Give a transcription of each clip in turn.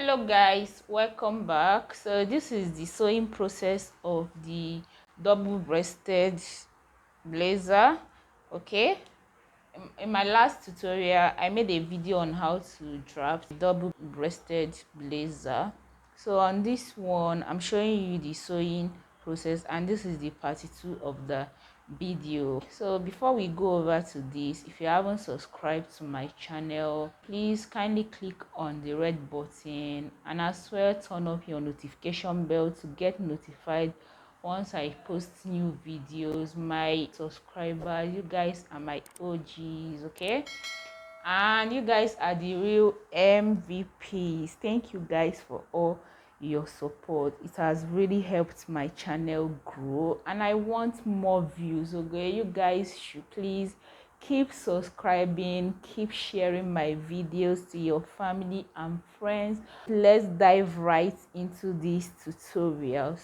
Hello guys, welcome back. So this is the sewing process of the double-breasted blazer. Okay, in my last tutorial I made a video on how to draft double-breasted blazer. So on this one I'm showing you the sewing process, and this is the part 2 of the video. So before we go over to this, if you haven't subscribed to my channel, please kindly click on the red button and as well turn off your notification bell to get notified once I post new videos. My subscribers, you guys are my OGs, okay, and you guys are the real MVPs. Thank you guys for all your support. It has really helped my channel grow and I want more views. Okay, you guys should please keep subscribing, keep sharing my videos to your family and friends. Let's dive right into these tutorials.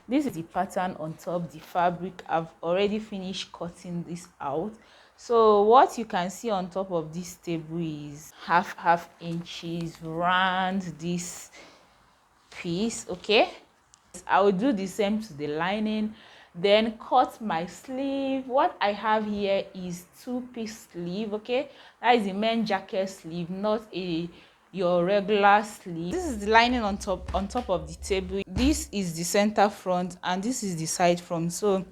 This is the pattern on top, the fabric. I've already finished cutting this out. So what you can see on top of this table is half inches round this piece. Okay, I will do the same to the lining, then cut my sleeve. What I have here is 2-piece sleeve. Okay, that is the main jacket sleeve, not your regular sleeve. This is the lining on top of the table. This is the center front and this is the side front. So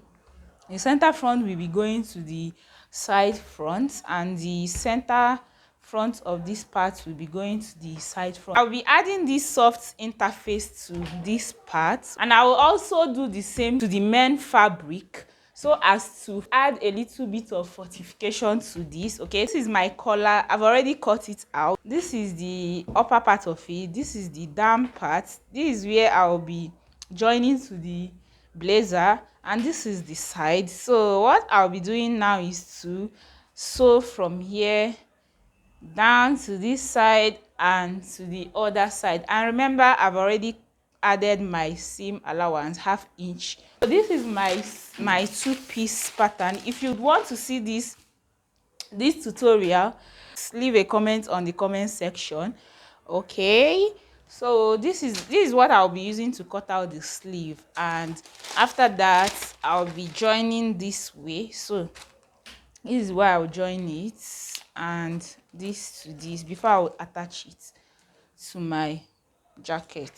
the center front will be going to the side front and the center front of this part will be going to the side front. I'll be adding this soft interface to this part, and I will also do the same to the main fabric so as to add a little bit of fortification to this. Okay, this is my collar. I've already cut it out. This is the upper part of it. This is the down part. This is where I'll be joining to the blazer, and this is the side. So what I'll be doing now is to sew from here down to this side and to the other side. And remember, I've already added my seam allowance, ½ inch. So this is my 2-piece pattern. If you want to see this tutorial, leave a comment on the comment section. Okay, so this is what I'll be using to cut out the sleeve, and after that I'll be joining this way. So this is where I'll join it, and this to this before I will attach it to my jacket.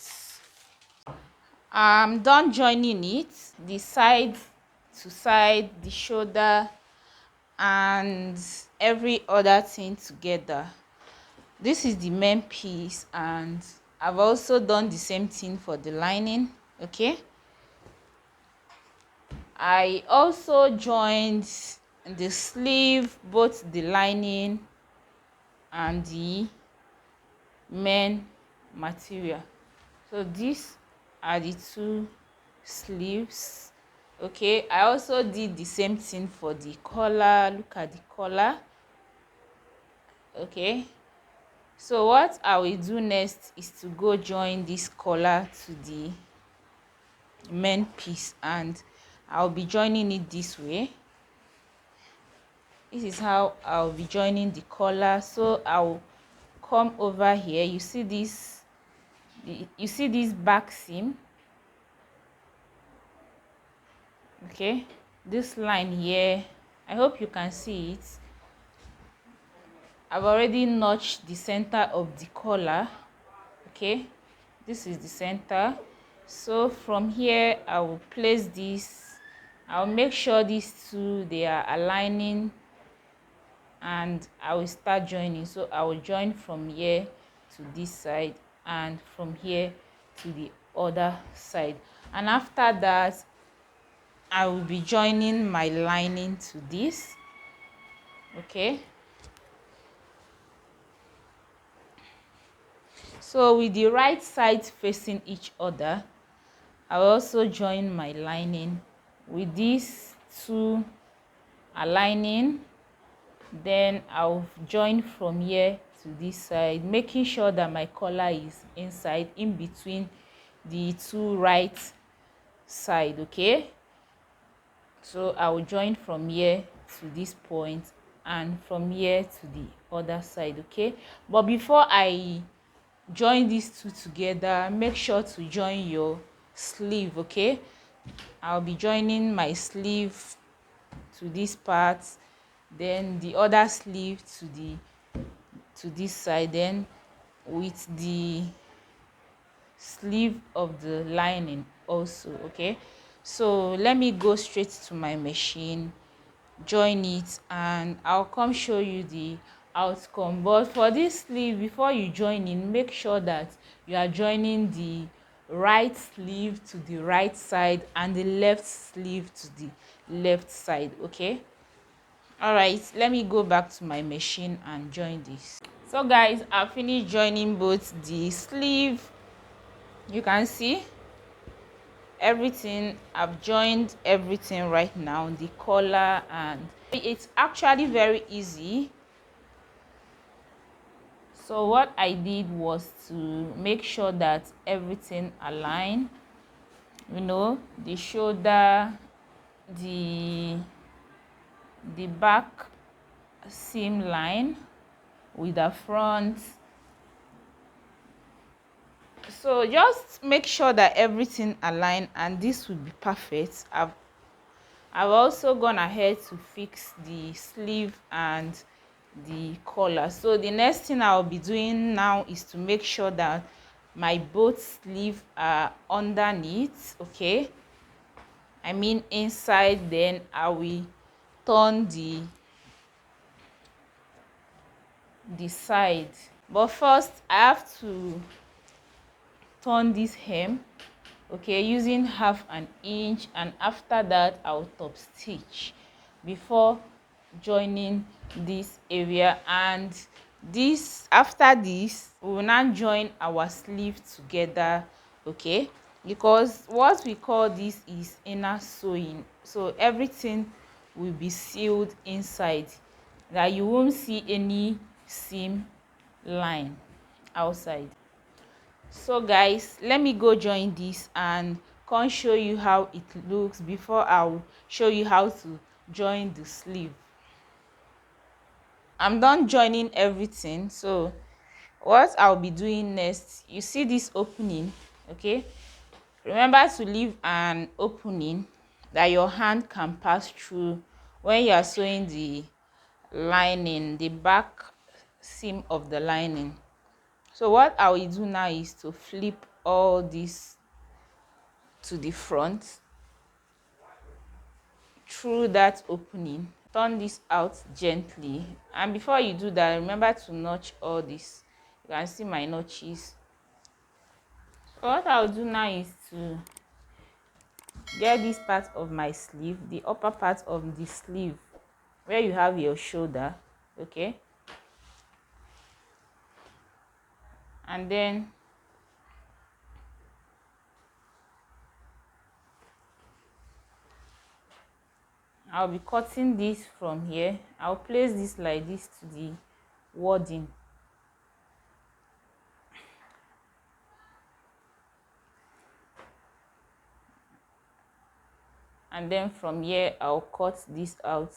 I'm done joining it, the side to side, the shoulder, and every other thing together. This is the main piece, and I've also done the same thing for the lining. Okay, I also joined the sleeve, both the lining and the main material. So these are the 2 sleeves. Okay, I also did the same thing for the collar. Look at the collar. Okay, so what I will do next is to go join this collar to the main piece, and I'll be joining it this way. This is how I'll be joining the collar. So I'll come over here. You see this back seam. Okay, this line here, I hope you can see it. I've already notched the center of the collar. Okay, this is the center. So from here I will place this. I'll make sure these 2 they are aligning, and I will start joining. So I will join from here to this side and from here to the other side, and after that I will be joining my lining to this. Okay, so with the right sides facing each other, I will also join my lining with these 2 aligning. Then I'll join from here to this side, making sure that my collar is inside, in between the 2 right side. Okay, so I will join from here to this point, and from here to the other side. Okay, but before I join these two together, make sure to join your sleeve. Okay, I'll be joining my sleeve to this part, then the other sleeve to this side, then with the sleeve of the lining also. Okay, so let me go straight to my machine, join it, and I'll come show you the outcome. But for this sleeve, before you join in, make sure that you are joining the right sleeve to the right side and the left sleeve to the left side. Okay, all right, let me go back to my machine and join this. So guys, I finished joining both the sleeve. You can see everything. I've joined everything right now, the collar, and it's actually very easy. So what I did was to make sure that everything aligned, the shoulder, the back seam line with the front. So just make sure that everything aligned, and this will be perfect. I've also gone ahead to fix the sleeve and the collar. So the next thing I'll be doing now is to make sure that my both sleeve are underneath. Okay, I mean inside. Then I will turn the side, but first I have to turn this hem, okay, using 1/2 inch, and after that I'll top stitch before joining this area. And this, after this, we will now join our sleeve together. Okay, because what we call this is inner sewing, so everything will be sealed inside, that you won't see any seam line outside. So guys, let me go join this and come show you how it looks before I'll show you how to join the sleeve. I'm done joining everything. So what I'll be doing next, you see this opening, okay, remember to leave an opening that your hand can pass through when you are sewing the lining, the back seam of the lining. So what I will do now is to flip all this to the front through that opening. Turn this out gently, and before you do that, remember to notch all this. You can see my notches. So what I'll do now is to get this part of my sleeve, the upper part of the sleeve where you have your shoulder, okay, and then I'll be cutting this from here. I'll place this like this to the wording, and then from here I'll cut this out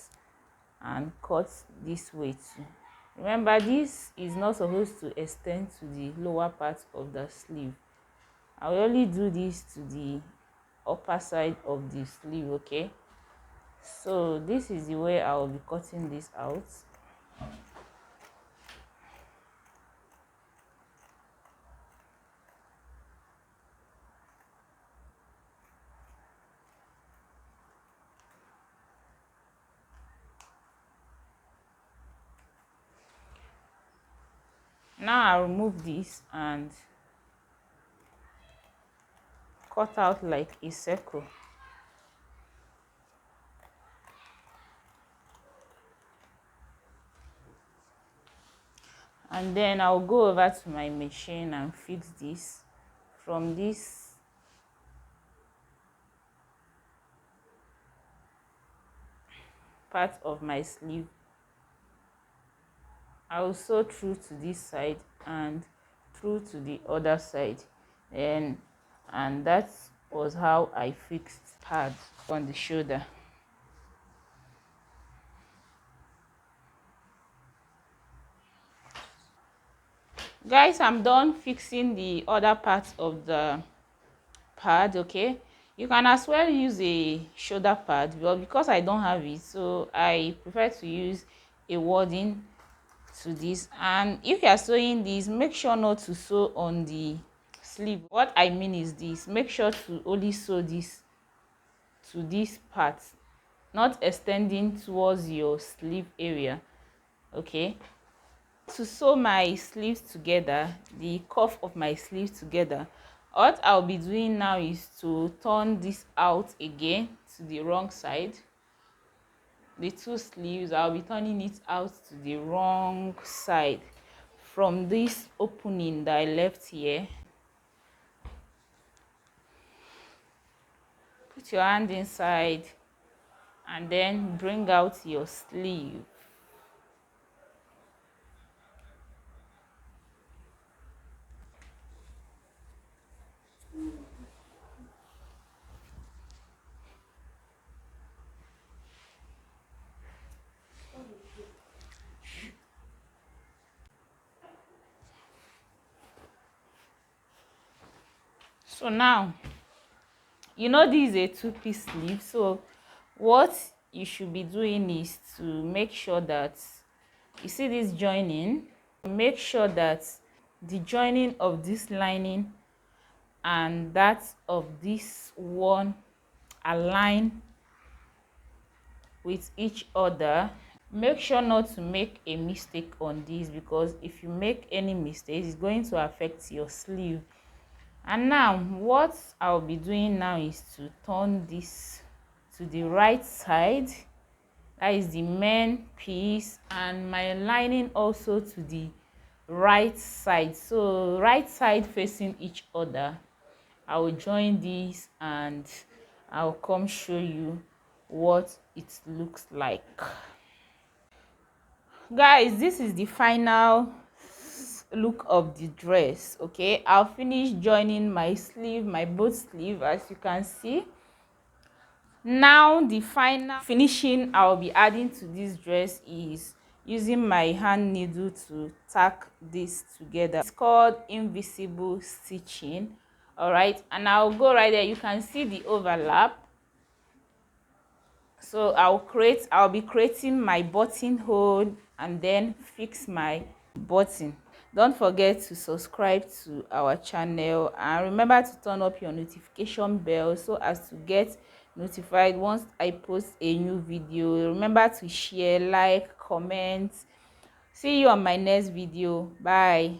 and cut this way too. Remember, this is not supposed to extend to the lower part of the sleeve. I will only do this to the upper side of the sleeve. Okay, so this is the way I will be cutting this out. Now I remove this and cut out like a circle. And then I'll go over to my machine and fix this from this part of my sleeve. I will sew through to this side and through to the other side, and that was how I fixed pads on the shoulder. Guys, I'm done fixing the other parts of the pad. Okay, you can as well use a shoulder pad, but because I don't have it, so I prefer to use a wadding to this. And if you are sewing this, make sure not to sew on the sleeve. What I mean is this: make sure to only sew this to this part, not extending towards your sleeve area. Okay, to sew my sleeves together, the cuff of my sleeves together, what I'll be doing now is to turn this out again to the wrong side. The two sleeves, I'll be turning it out to the wrong side from this opening that I left here. Put your hand inside and then bring out your sleeve. So now, you know this is a two-piece sleeve, so what you should be doing is to make sure that you see this joining. Make sure that the joining of this lining and that of this one align with each other. Make sure not to make a mistake on this, because if you make any mistakes, it's going to affect your sleeve. And now what I'll be doing now is to turn this to the right side, that is the main piece, and my lining also to the right side, so right side facing each other. I will join this and I'll come show you what it looks like. Guys, this is the final look of the dress. Okay, I'll finish joining my sleeve, my both sleeve, as you can see. Now the final finishing I'll be adding to this dress is using my hand needle to tack this together. It's called invisible stitching. All right, and I'll go right there. You can see the overlap. So I'll be creating my buttonhole and then fix my button. Don't forget to subscribe to our channel and remember to turn up your notification bell so as to get notified once I post a new video. Remember to share, like, comment. See you on my next video. Bye.